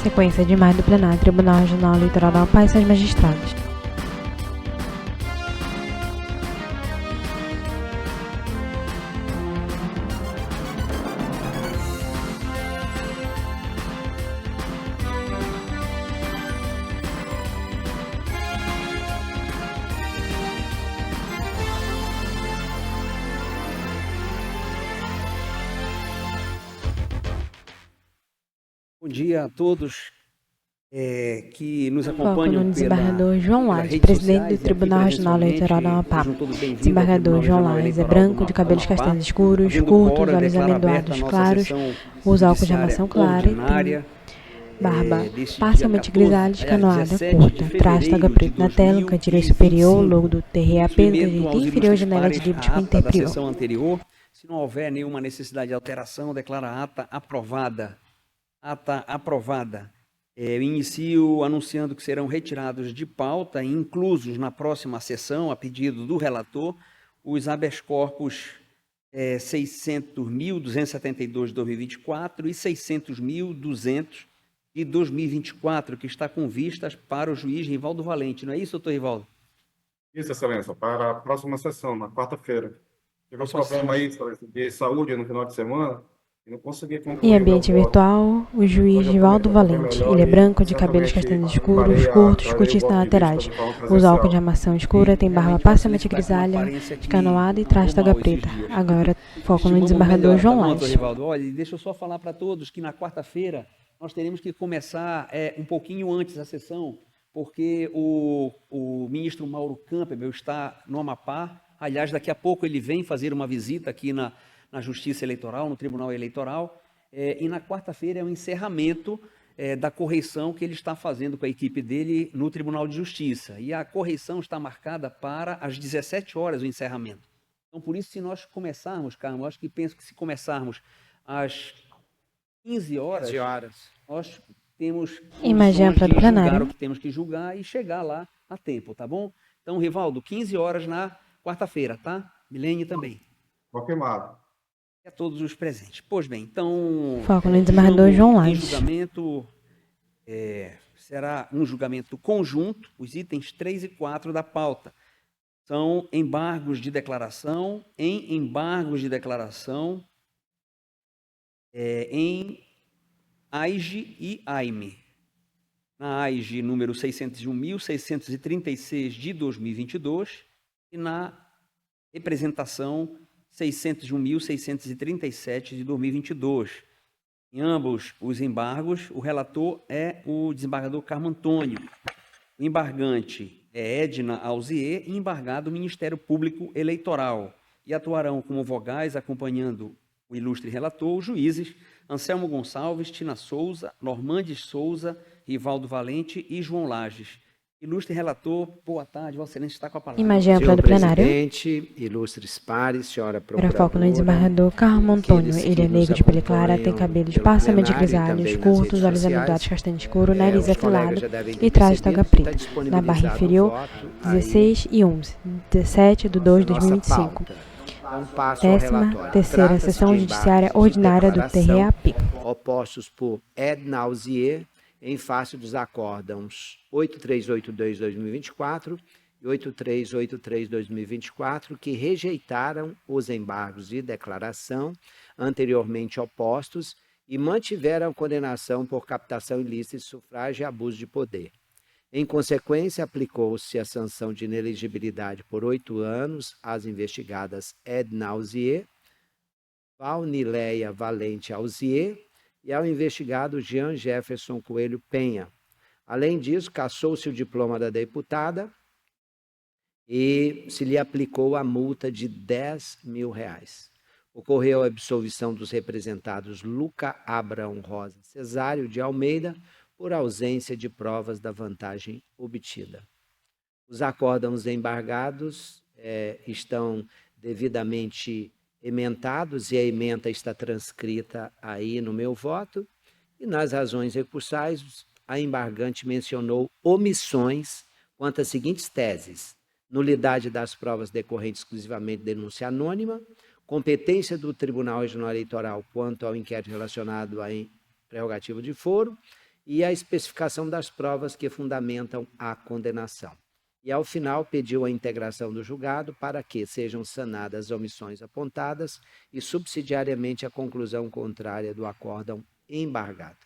Sequência de imagem do plenário Tribunal Regional Eleitoral da Amapá e seus magistrados. Bom dia a todos que nos Foco acompanham no desembargador João pelas Lage, redes presidente do sociais e Tribunal aqui Regional Eleitoral da Amapá. Sejam todos bem-vindos ao Desembargador Tribunal João Regional Lage é Eleitoral branco, do de cabelos Amapá. castanhos escuros, Havendo curtos, quórum, olhos declaro aberta a amendoados nossa claros, sessão usa óculos de judiciária armação clara e tem ordinária barba deste parcialmente dia 14, grisalha, aliás, canoada, 17 curta. de Traz taga fevereiro de preta na tela, no cantilho superior, 2025. logo do TRAP, no Submeto cantilho aos inferior, ilustres janela de pares livros a com ata da interior. sessão anterior. Se não houver nenhuma necessidade de alteração, declaro a ata aprovada. Ata aprovada. Eu inicio anunciando que serão retirados de pauta e inclusos na próxima sessão, a pedido do relator, os habeas corpus 600.272 de 2024 e 600.200 de 2024, que está com vistas para o juiz Rivaldo Valente. Não é isso, doutor Rivaldo? Isso, Excelência, para a próxima sessão, na quarta-feira. Tive um problema aí, Excelência, de saúde no final de semana e não consegui concluir Em o meu ambiente voto. virtual, o juiz Rivaldo Valente. Ele é branco, de cabelos castanhos escuros, curtos, curtis na laterais. Usa óculos de armação escura, tem barba parcialmente grisalha, canoada e traz taga preta. Agora, foco no desembargador João Lage. Rivaldo, olha, deixa eu só falar para todos que na quarta-feira nós teremos que começar um pouquinho antes a sessão, porque o ministro Mauro Campbell está no Amapá. Aliás, daqui a pouco ele vem fazer uma visita aqui na Justiça Eleitoral, no Tribunal Eleitoral, e na quarta-feira é o encerramento da correição que ele está fazendo com a equipe dele no Tribunal de Justiça. E a correição está marcada para as 17 horas o encerramento. Então, por isso, se nós começarmos, Carmo, penso que se começarmos às 15 horas, nós temos Imagem ampla do de julgar plenário. o que temos que julgar e chegar lá a tempo, tá bom? Então, Rivaldo, 15 horas na quarta-feira, tá? Milene também. Confirmado. E a todos os presentes. Pois bem, então... Foco no desembargador João Em Lage. julgamento, será um julgamento conjunto, os itens 3 e 4 da pauta. São embargos de declaração, em AIGE e AIME. Na AIGE número 601.636 de 2022 e na representação 601.637 de 2022. Em ambos os embargos, o relator é o desembargador Carmo Antônio. O embargante é Edna Alzier e embargado o Ministério Público Eleitoral. E atuarão como vogais, acompanhando o ilustre relator, os juízes Anselmo Gonçalves, Tina Souza, Normandes Souza, Rivaldo Valente e João Lages. Ilustre relator, boa tarde, Vossa Excelência está com a palavra. Imagem ampla do plenário. Presidente, ilustres pares, senhora Agora foco no procuradora, desembargador Carmo Antônio. aqueles Ele é que negro nos de pele clara, tem acompanham cabelos pelo parcialmente plenário e grisalhos, também nas curtos, redes olhos sociais. amendoados castanho escuro, nariz Os colegas afilado já devem ter e traz percebido taga que está preta. Na disponibilizado barra o inferior, voto 16 e 11, 17 de 2 de nossa 2025. pauta. Então, passo ao relatório. 13ª Trata-se Sessão de Judiciária embargos de Ordinária do declaração TRAP. opostos por Edna Alzier em face dos acórdãos 8382/2024 e 8383/2024, que rejeitaram os embargos de declaração anteriormente opostos e mantiveram a condenação por captação ilícita de sufrágio e abuso de poder. Em consequência, aplicou-se a sanção de inelegibilidade por 8 anos às investigadas Edna Alzier, Valnileia Valente Alzier e ao investigado Jean Jefferson Coelho Penha. Além disso, cassou-se o diploma da deputada e se lhe aplicou a multa de R$10.000. Ocorreu a absolvição dos representados Luca Abraão Rosa Cesário de Almeida por ausência de provas da vantagem obtida. Os acórdãos embargados estão devidamente ementados e a ementa está transcrita aí no meu voto. E nas razões recursais, a embargante mencionou omissões quanto às seguintes teses: nulidade das provas decorrentes exclusivamente de denúncia anônima, competência do Tribunal Regional Eleitoral quanto ao inquérito relacionado à prerrogativa de foro e a especificação das provas que fundamentam a condenação. E, ao final, pediu a integração do julgado para que sejam sanadas as omissões apontadas e, subsidiariamente, a conclusão contrária do acórdão embargado.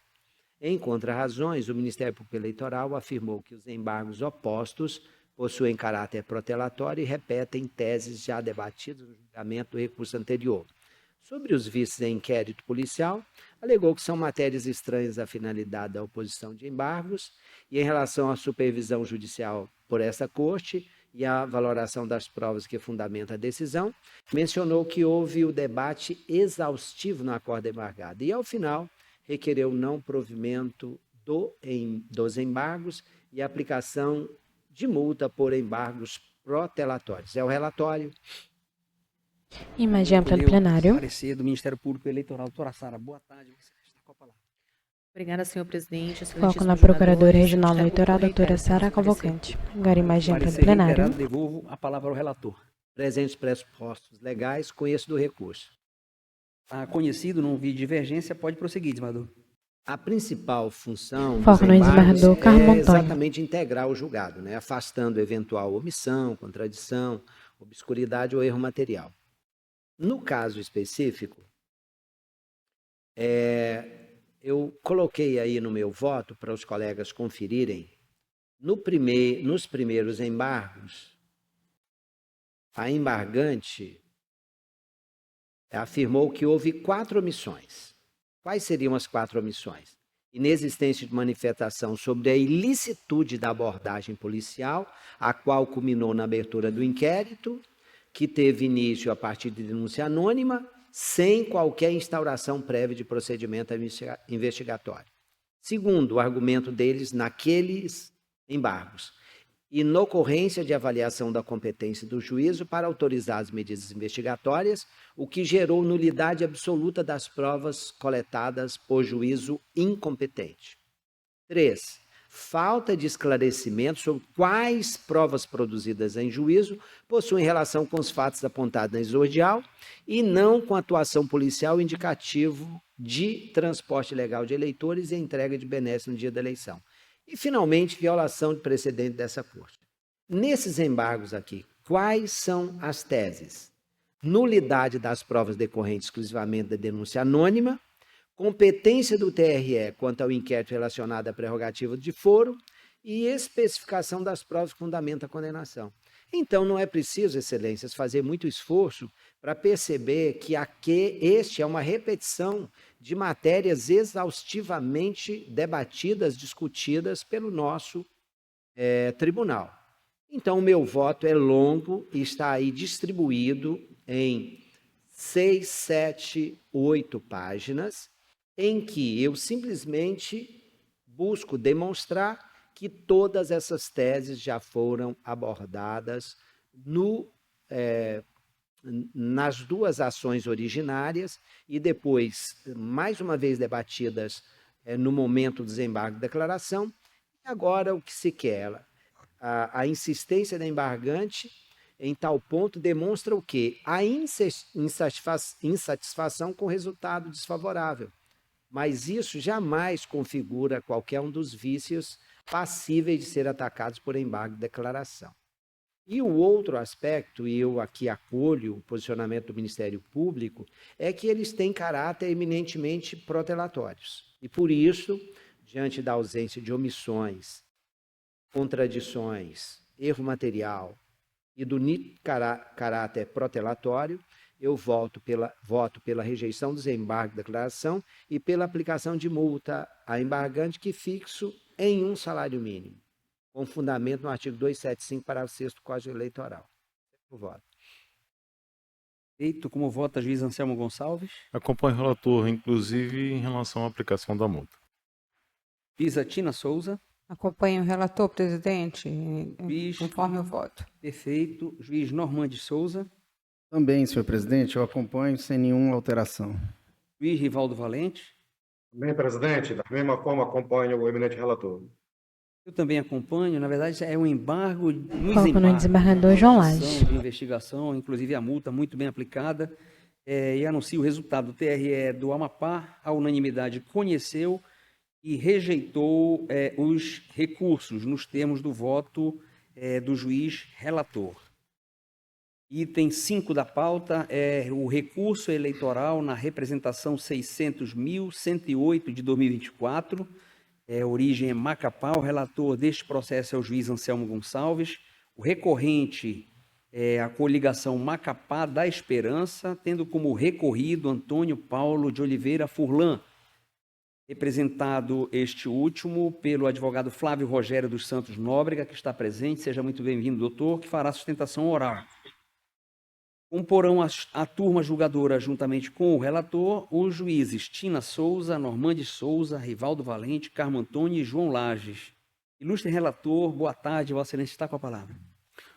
Em contrarrazões, o Ministério Público Eleitoral afirmou que os embargos opostos possuem caráter protelatório e repetem teses já debatidas no julgamento do recurso anterior. Sobre os vícios em inquérito policial, alegou que são matérias estranhas à finalidade da oposição de embargos e, em relação à supervisão judicial por essa corte e à valoração das provas que fundamentam a decisão, mencionou que houve o debate exaustivo no acordo embargado e, ao final, requereu o não provimento dos embargos e a aplicação de multa por embargos protelatórios. É o relatório. Imagem ampla do plenário. Parecer do Ministério Público Eleitoral. Doutora Sara, boa tarde. Você está com a palavra. Obrigada, senhor presidente. Foco na Procuradora Regional Eleitoral, doutora Sara Cavalcante. Agora, imagem ampla do plenário. Devolvo a palavra ao relator. Presentes pressupostos legais, conheço do recurso. Conhecido, não vi divergência, pode prosseguir, desembargador. A principal função Foco no desembargador Carlos Montonho. Exatamente integrar o julgado, né? Afastando eventual omissão, contradição, obscuridade ou erro material. No caso específico, eu coloquei aí no meu voto para os colegas conferirem, nos primeiros embargos, a embargante afirmou que houve 4 omissões. Quais seriam as 4 omissões? Inexistência de manifestação sobre a ilicitude da abordagem policial, a qual culminou na abertura do inquérito, que teve início a partir de denúncia anônima, sem qualquer instauração prévia de procedimento investigatório. Segundo, o argumento deles naqueles embargos, inocorrência de avaliação da competência do juízo para autorizar as medidas investigatórias, o que gerou nulidade absoluta das provas coletadas por juízo incompetente. 3. Falta de esclarecimento sobre quais provas produzidas em juízo possuem relação com os fatos apontados na exordial e não com a atuação policial indicativo de transporte ilegal de eleitores e entrega de benesses no dia da eleição. E, finalmente, violação de precedente dessa Corte. Nesses embargos aqui, quais são as teses? Nulidade das provas decorrentes exclusivamente da denúncia anônima, competência do TRE quanto ao inquérito relacionado à prerrogativa de foro e especificação das provas que fundamentam a condenação. Então, não é preciso, excelências, fazer muito esforço para perceber que este é uma repetição de matérias exaustivamente debatidas, discutidas pelo nosso tribunal. Então, o meu voto é longo e está aí distribuído em 6, 7, 8 páginas, em que eu simplesmente busco demonstrar que todas essas teses já foram abordadas nas 2 ações originárias e depois, mais uma vez debatidas no momento do desembargo da declaração. E agora o que se quer? A insistência da embargante em tal ponto demonstra o quê? A insatisfação com o resultado desfavorável. Mas isso jamais configura qualquer um dos vícios passíveis de ser atacados por embargo de declaração. E o outro aspecto, e eu aqui acolho o posicionamento do Ministério Público, é que eles têm caráter eminentemente protelatórios. E por isso, diante da ausência de omissões, contradições, erro material e do nítido caráter protelatório, eu voto pela rejeição do desembargo da declaração e pela aplicação de multa a embargante que fixo em 1 salário mínimo, com fundamento no artigo 275, parágrafo 6º do Código Eleitoral. O voto. Feito. Como vota, juiz Anselmo Gonçalves? Acompanho o relator, inclusive em relação à aplicação da multa. Juíza Tina Souza? Acompanho o relator, presidente, Juiz... conforme o voto. Perfeito. Juiz Normandes Souza? Também, senhor presidente, eu acompanho sem nenhuma alteração. Juiz Rivaldo Valente? Também, presidente, da mesma forma acompanho o eminente relator. Eu também acompanho, na verdade é um embargo nos Foco no desembargador João Lage. De investigação, inclusive a multa muito bem aplicada, e anuncio o resultado do TRE do Amapá, a unanimidade conheceu e rejeitou os recursos nos termos do voto do juiz relator. Item 5 da pauta é o recurso eleitoral na representação 600.108 de 2024. Origem é Macapá. O relator deste processo é o juiz Anselmo Gonçalves. O recorrente é a coligação Macapá da Esperança, tendo como recorrido Antônio Paulo de Oliveira Furlan, representado este último pelo advogado Flávio Rogério dos Santos Nóbrega, que está presente. Seja muito bem-vindo, doutor, que fará sustentação oral. Comporão a turma julgadora, juntamente com o relator, os juízes Tina Souza, Normandes Souza, Rivaldo Valente, Carmo Antônio e João Lages. Ilustre relator, boa tarde, Vossa Excelência está com a palavra.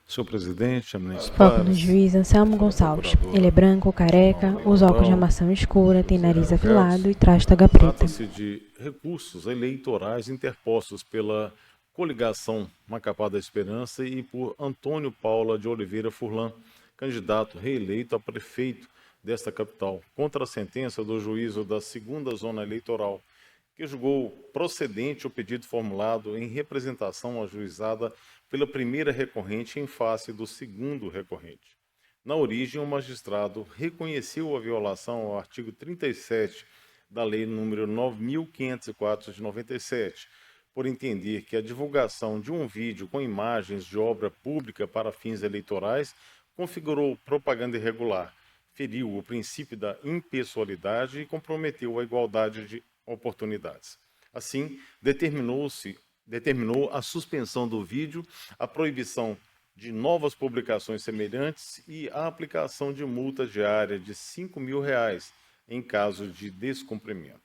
Senhor presidente, eminentes Foco no pares, juiz Anselmo Gonçalves. Ele é branco, careca, usa óculos de armação escura, tem nariz afilado e traz toga preta. trata-se de recursos eleitorais interpostos pela coligação Macapá da Esperança e por Antônio Paula de Oliveira Furlan, candidato reeleito a prefeito desta capital, contra a sentença do juízo da 2ª Zona Eleitoral, que julgou procedente o pedido formulado em representação ajuizada pela primeira recorrente em face do segundo recorrente. Na origem, o magistrado reconheceu a violação ao artigo 37 da Lei nº 9.504 de 97, por entender que a divulgação de um vídeo com imagens de obra pública para fins eleitorais configurou propaganda irregular, feriu o princípio da impessoalidade e comprometeu a igualdade de oportunidades. Assim, determinou a suspensão do vídeo, a proibição de novas publicações semelhantes e a aplicação de multa diária de R$ 5.000 em caso de descumprimento.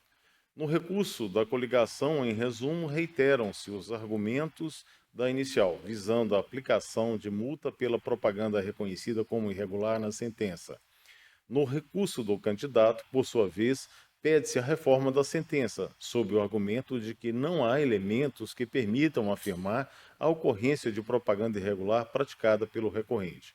No recurso da coligação, em resumo, reiteram-se os argumentos da inicial, visando a aplicação de multa pela propaganda reconhecida como irregular na sentença. No recurso do candidato, por sua vez, pede-se a reforma da sentença, sob o argumento de que não há elementos que permitam afirmar a ocorrência de propaganda irregular praticada pelo recorrente.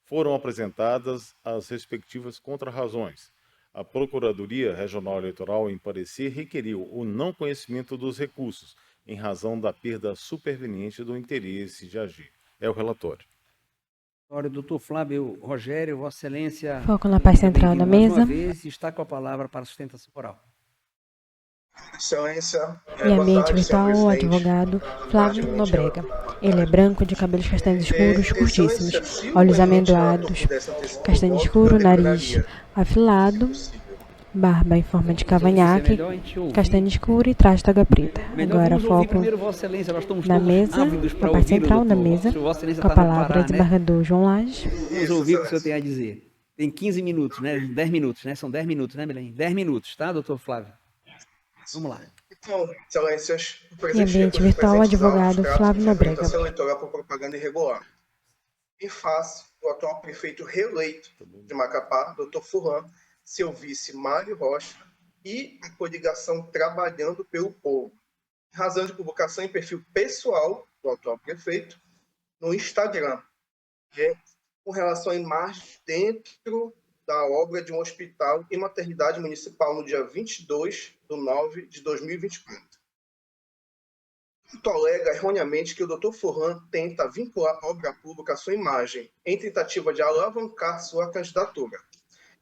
Foram apresentadas as respectivas contrarrazões. A Procuradoria Regional Eleitoral, em parecer, requeriu o não conhecimento dos recursos, em razão da perda superveniente do interesse de agir. É o relatório. Doutor Flávio Rogério, Vossa Excelência. Foco na parte central da mesa. Mais uma vez, está com a palavra para a sustentação oral. Excelência. E ambiente virtual, o advogado Flávio Nóbrega. Ele é branco, de cabelos castanhos escuros, curtíssimos, olhos amendoados, castanho escuro, nariz afilado, barba em forma de cavanhaque, castanho escuro e traz toga preta. Agora foco na mesa, na parte central da mesa, com a palavra desembargador João Lages. Vamos ouvir o que o senhor tem a dizer. Tem 15 minutos, né? 10 minutos, né? São 10 minutos, né, Belém? 10 minutos, tá, doutor Flávio? Vamos lá. Então, excelências, E ambiente virtual, advogado Flávio Nóbrega. Eleitoral por propaganda irregular. Em face do atual prefeito reeleito de Macapá, doutor Furlan, seu vice Mário Rocha e a coligação Trabalhando pelo Povo, em razão de publicação em perfil pessoal do atual prefeito no Instagram, com relação a imagens dentro da obra de um hospital e maternidade municipal no dia 22/9/2024. O alega erroneamente que o Dr. Furlan tenta vincular a obra pública à sua imagem, em tentativa de alavancar sua candidatura.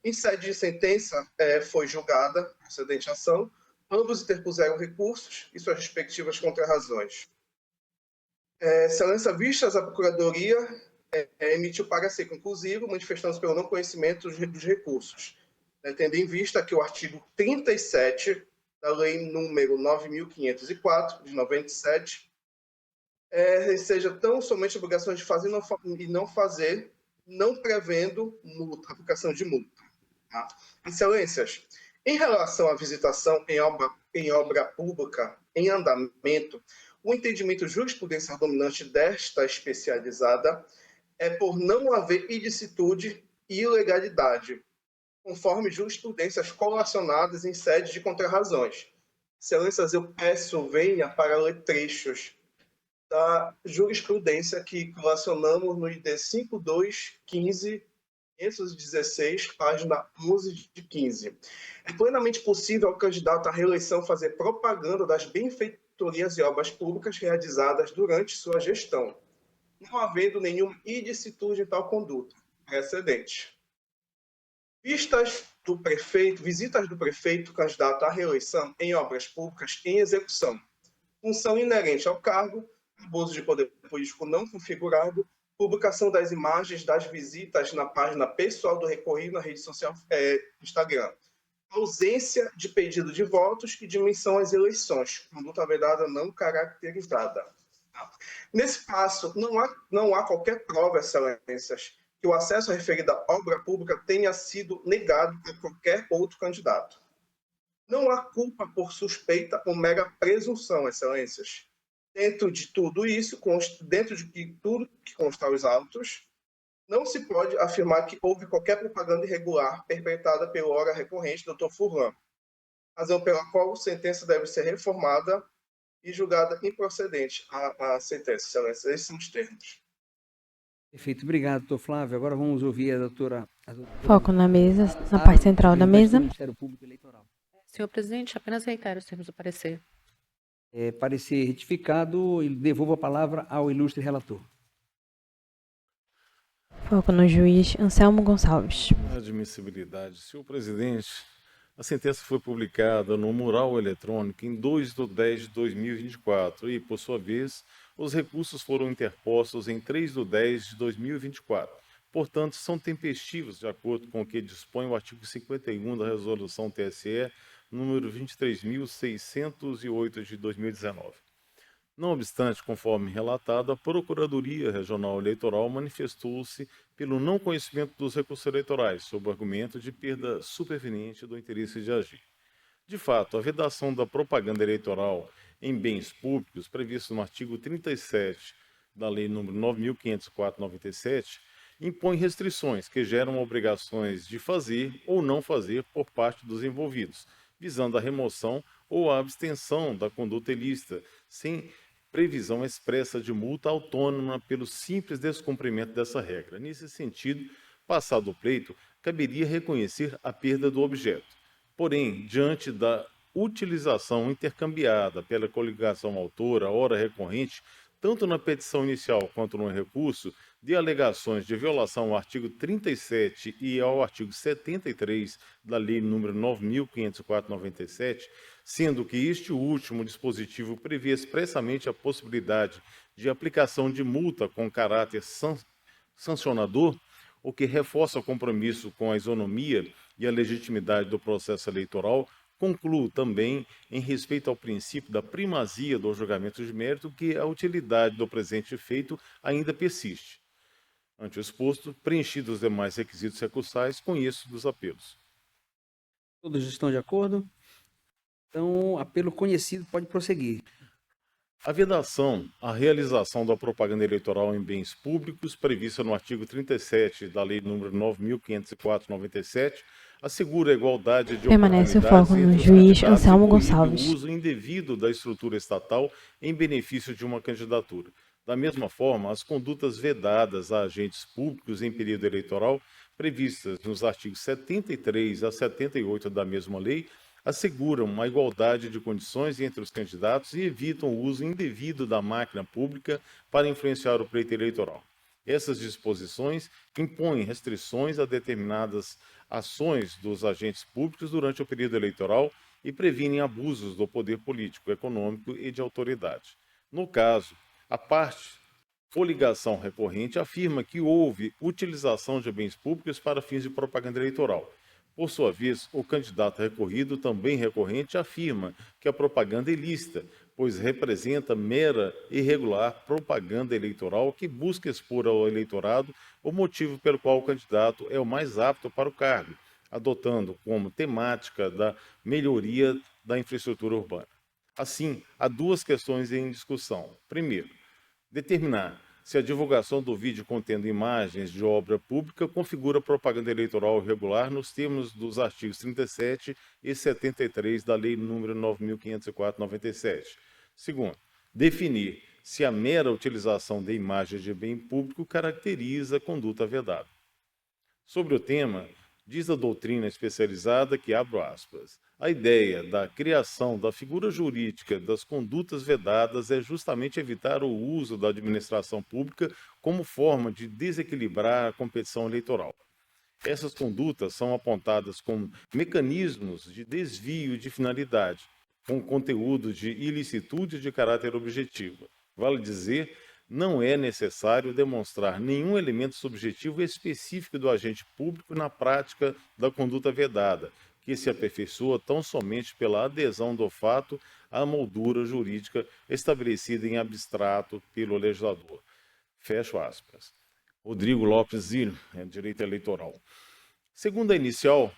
Em sede de sentença, foi julgada a precedente ação, ambos interpuseram recursos e suas respectivas contrarrazões. Excelência, vistas a Procuradoria emitiu parecer conclusivo, manifestando-se pelo não conhecimento dos recursos, tendo em vista que o artigo 37 da Lei número 9.504, de 97, seja tão somente obrigação de fazer e não fazer, não prevendo multa, aplicação de multa. Tá? Excelências, em relação à visitação em obra pública em andamento, o entendimento jurisprudencial dominante desta especializada é por não haver ilicitude e ilegalidade, conforme jurisprudências colacionadas em sede de contrarrazões. Excelências, eu peço venha para ler trechos da jurisprudência que colacionamos no ID 5215 516, página 11 de 15. É plenamente possível ao candidato à reeleição fazer propaganda das benfeitorias e obras públicas realizadas durante sua gestão, não havendo nenhuma ilicitude em tal conduta precedente. Visitas do prefeito candidato à reeleição em obras públicas em execução. Função inerente ao cargo, abuso de poder político não configurado, publicação das imagens das visitas na página pessoal do recorrido na rede social Instagram. Ausência de pedido de votos e dimensão às eleições. Conduta vedada não caracterizada. Nesse passo, não há qualquer prova, excelências, que o acesso à referida obra pública tenha sido negado a qualquer outro candidato. Não há culpa por suspeita ou mera presunção, excelências. Dentro de tudo que consta aos autos, não se pode afirmar que houve qualquer propaganda irregular perpetrada pelo órgão recorrente, Dr. Furlan, razão pela qual a sentença deve ser reformada e julgada improcedente a sentença, excelência. Esses são os termos. Perfeito, obrigado, doutor Flávio. Agora vamos ouvir a doutora Foco na mesa, na parte central da mesa. Ministério Público Eleitoral. Senhor presidente, apenas reitero os termos do parecer. Parecer retificado e devolvo a palavra ao ilustre relator. Foco no juiz Anselmo Gonçalves. Admissibilidade. Senhor presidente, a sentença foi publicada no mural eletrônico em 2/10/2024 e, por sua vez, os recursos foram interpostos em 3/10/2024. Portanto, são tempestivos, de acordo com o que dispõe o artigo 51 da Resolução TSE, número 23.608 de 2019. Não obstante, conforme relatado, a Procuradoria Regional Eleitoral manifestou-se pelo não conhecimento dos recursos eleitorais, sob o argumento de perda superveniente do interesse de agir. De fato, a vedação da propaganda eleitoral em bens públicos, previsto no artigo 37 da Lei nº 9.504/97, impõe restrições que geram obrigações de fazer ou não fazer por parte dos envolvidos, visando a remoção ou a abstenção da conduta ilícita, sem previsão expressa de multa autônoma pelo simples descumprimento dessa regra. Nesse sentido, passado o pleito, caberia reconhecer a perda do objeto. Porém, diante da utilização intercambiada pela coligação autora, ora recorrente, tanto na petição inicial quanto no recurso, de alegações de violação ao artigo 37 e ao artigo 73 da Lei nº 9.504/97, sendo que este último dispositivo prevê expressamente a possibilidade de aplicação de multa com caráter sancionador, o que reforça o compromisso com a isonomia e a legitimidade do processo eleitoral. Concluo também, em respeito ao princípio da primazia do julgamento de mérito, que a utilidade do presente feito ainda persiste. Ante o exposto, preenchidos os demais requisitos recursais, conheço dos apelos. Todos estão de acordo? Então, apelo conhecido pode prosseguir. A vedação à realização da propaganda eleitoral em bens públicos, prevista no artigo 37 da Lei nº 9.504/97, assegura a igualdade de Permanece o oportunidades foco no entre os juiz candidatos Anselmo e proíbe Gonçalves. o uso indevido da estrutura estatal em benefício de uma candidatura. Da mesma forma, as condutas vedadas a agentes públicos em período eleitoral, previstas nos artigos 73 a 78 da mesma lei, asseguram uma igualdade de condições entre os candidatos e evitam o uso indevido da máquina pública para influenciar o pleito eleitoral. Essas disposições impõem restrições a determinadas ações dos agentes públicos durante o período eleitoral e previnem abusos do poder político, econômico e de autoridade. No caso, a parte coligação recorrente afirma que houve utilização de bens públicos para fins de propaganda eleitoral. Por sua vez, o candidato recorrido, também recorrente, afirma que a propaganda é ilícita, pois representa mera e irregular propaganda eleitoral que busca expor ao eleitorado o motivo pelo qual o candidato é o mais apto para o cargo, adotando como temática da melhoria da infraestrutura urbana. Assim, há duas questões em discussão. Primeiro, determinar se a divulgação do vídeo contendo imagens de obra pública configura propaganda eleitoral irregular nos termos dos artigos 37 e 73 da Lei nº 9.504/97. Segundo, definir se a mera utilização de imagens de bem público caracteriza conduta vedada. Sobre o tema, diz a doutrina especializada que, abro aspas, a ideia da criação da figura jurídica das condutas vedadas é justamente evitar o uso da administração pública como forma de desequilibrar a competição eleitoral. Essas condutas são apontadas como mecanismos de desvio de finalidade, com conteúdo de ilicitude de caráter objetivo. Vale dizer, não é necessário demonstrar nenhum elemento subjetivo específico do agente público na prática da conduta vedada, que se aperfeiçoa tão somente pela adesão do fato à moldura jurídica estabelecida em abstrato pelo legislador. Fecho aspas. Rodrigo Lopes Zino, Direito Eleitoral. Segundo a inicial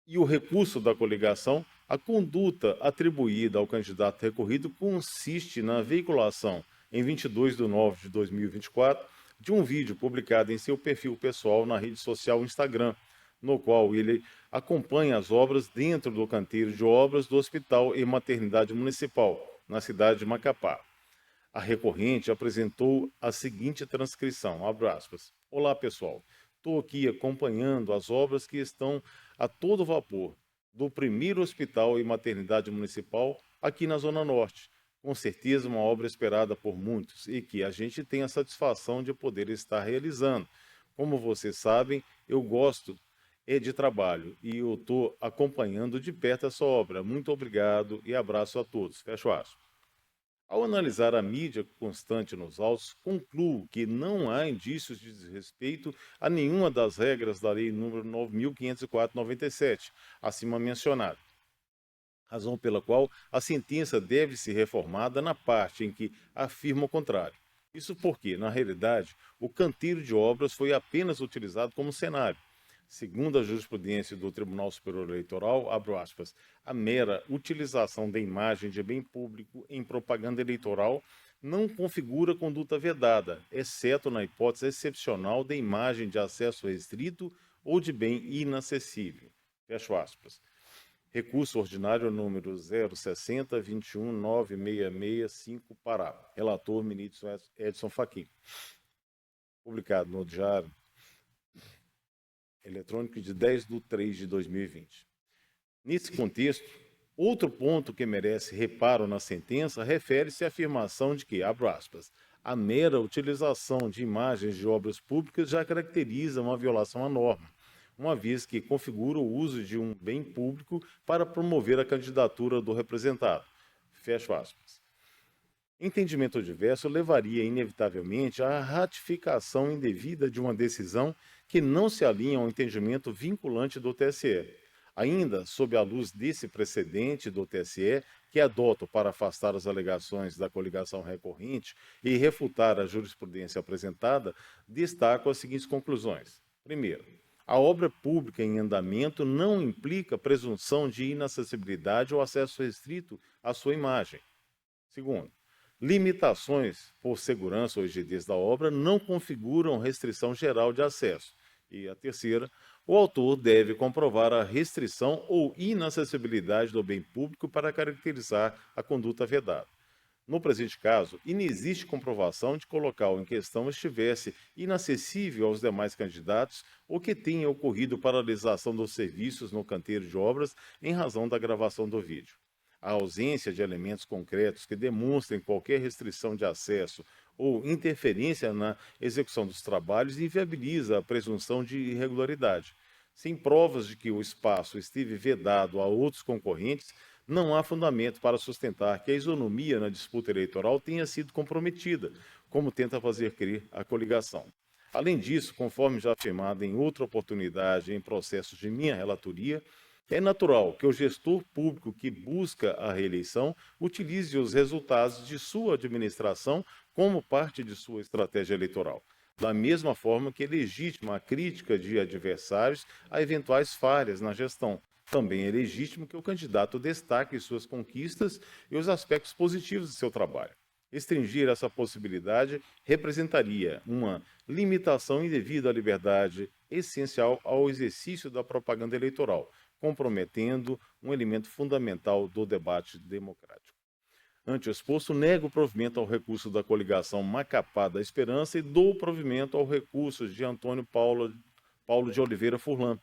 e o recurso da coligação, a conduta atribuída ao candidato recorrido consiste na veiculação, em 22 de nove de 2024, de um vídeo publicado em seu perfil pessoal na rede social Instagram, no qual ele acompanha as obras dentro do canteiro de obras do Hospital e Maternidade Municipal, na cidade de Macapá. A recorrente apresentou a seguinte transcrição, abro aspas, olá pessoal, estou aqui acompanhando as obras que estão a todo vapor do primeiro Hospital e Maternidade Municipal aqui na Zona Norte. Com certeza uma obra esperada por muitos e que a gente tem a satisfação de poder estar realizando. Como vocês sabem, eu gosto de trabalho e eu estou acompanhando de perto essa obra. Muito obrigado e abraço a todos. Fecho aspas. Ao analisar a mídia constante nos autos, concluo que não há indícios de desrespeito a nenhuma das regras da Lei nº 9.504/97, acima mencionada. Razão pela qual a sentença deve ser reformada na parte em que afirma o contrário. Isso porque, na realidade, o canteiro de obras foi apenas utilizado como cenário. Segundo a jurisprudência do Tribunal Superior Eleitoral, abro aspas, a mera utilização da imagem de bem público em propaganda eleitoral não configura conduta vedada, exceto na hipótese excepcional da imagem de acesso restrito ou de bem inacessível. Fecho aspas. Recurso ordinário número 060-21-966-5, Pará. Relator, ministro Edson Fachin. Publicado no Diário Eletrônico de 10/3/2020. Nesse contexto, outro ponto que merece reparo na sentença refere-se à afirmação de que, abro aspas, a mera utilização de imagens de obras públicas já caracteriza uma violação à norma, uma vez que configura o uso de um bem público para promover a candidatura do representado. Fecho aspas. Entendimento diverso levaria inevitavelmente à ratificação indevida de uma decisão que não se alinha ao entendimento vinculante do TSE. Ainda sob a luz desse precedente do TSE, que adoto para afastar as alegações da coligação recorrente e refutar a jurisprudência apresentada, destaco as seguintes conclusões. Primeiro, a obra pública em andamento não implica presunção de inacessibilidade ou acesso restrito à sua imagem. Segundo, limitações por segurança ou rigidez da obra não configuram restrição geral de acesso. E a terceira, o autor deve comprovar a restrição ou inacessibilidade do bem público para caracterizar a conduta vedada. No presente caso, inexiste comprovação de que o local em questão estivesse inacessível aos demais candidatos ou que tenha ocorrido paralisação dos serviços no canteiro de obras em razão da gravação do vídeo. A ausência de elementos concretos que demonstrem qualquer restrição de acesso ou interferência na execução dos trabalhos inviabiliza a presunção de irregularidade. Sem provas de que o espaço esteve vedado a outros concorrentes, não há fundamento para sustentar que a isonomia na disputa eleitoral tenha sido comprometida, como tenta fazer crer a coligação. Além disso, conforme já afirmado em outra oportunidade em processos de minha relatoria, é natural que o gestor público que busca a reeleição utilize os resultados de sua administração como parte de sua estratégia eleitoral. Da mesma forma que é legítima a crítica de adversários a eventuais falhas na gestão. Também é legítimo que o candidato destaque suas conquistas e os aspectos positivos de seu trabalho. Restringir essa possibilidade representaria uma limitação indevida à liberdade essencial ao exercício da propaganda eleitoral, comprometendo um elemento fundamental do debate democrático. Ante o exposto, nego o provimento ao recurso da coligação Macapá da Esperança e dou provimento ao recurso de Antônio Paula Paulo de Oliveira Furlan,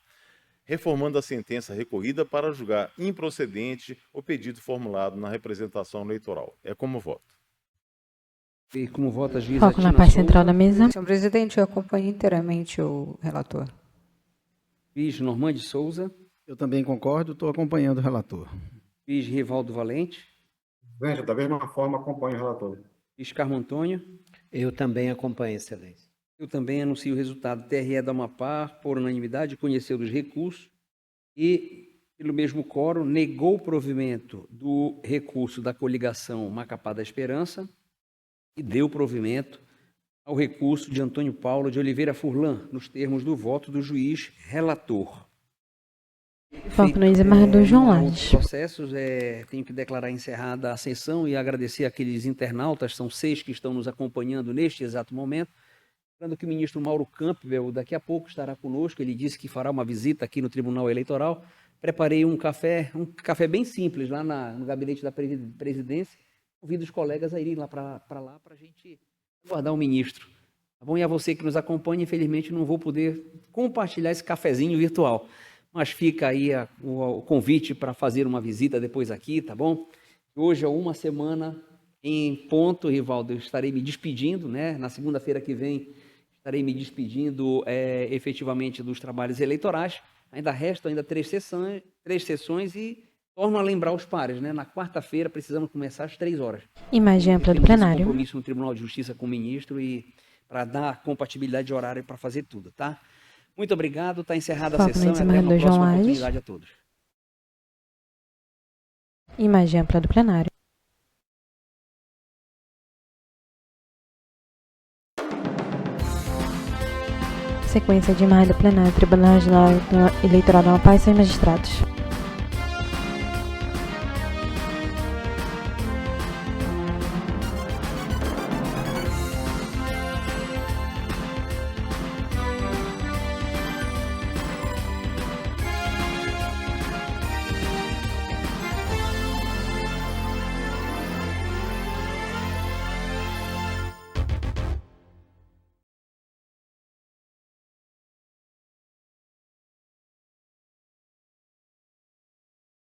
reformando a sentença recorrida para julgar improcedente o pedido formulado na representação eleitoral. É como voto. E como vota a juíza Foco na Tina parte Souza, central da mesa. Senhor presidente, eu acompanho inteiramente o relator. juiz Normande Souza, Eu também concordo, estou acompanhando o relator. juiz Rivaldo Valente, Presidente, da mesma forma, acompanho o relator. juiz Carmo Antônio. Eu também acompanho, excelência. Eu também anuncio o resultado. TRE do Amapá, por unanimidade, conheceu dos recursos e, pelo mesmo quórum, negou o provimento do recurso da coligação Macapá da Esperança e deu provimento ao recurso de Antônio Paulo de Oliveira Furlan, nos termos do voto do juiz relator. Foco no desembargador João Não há Lages. outros processos, tenho que declarar encerrada a sessão e agradecer àqueles internautas, são 6 que estão nos acompanhando neste exato momento. Lembrando que o ministro Mauro Campbell daqui a pouco estará conosco, ele disse que fará uma visita aqui no Tribunal Eleitoral. Preparei um café bem simples lá no gabinete da presidência. Convido os colegas a irem lá para a gente aguardar o ministro. Tá bom? E a você que nos acompanha, infelizmente não vou poder compartilhar esse cafezinho virtual, mas fica aí o convite para fazer uma visita depois aqui, tá bom? Hoje é uma semana em ponto, Rivaldo, eu estarei me despedindo, né? Na segunda-feira que vem estarei me despedindo efetivamente dos trabalhos eleitorais. Ainda restam 3 sessões e torno a lembrar os pares, né? Na quarta-feira precisamos começar às 3 horas. Imagem ampla do Temos esse plenário. compromisso no Tribunal de Justiça com o ministro e para dar compatibilidade de horário para fazer tudo, tá? Muito obrigado, está encerrada a Foco no sessão e até uma desembargador João próxima Lages. oportunidade a todos. Imagem ampla do plenário. Sequência de imagem do plenário, Tribunal Regional Eleitoral do Amapá e seus magistrados.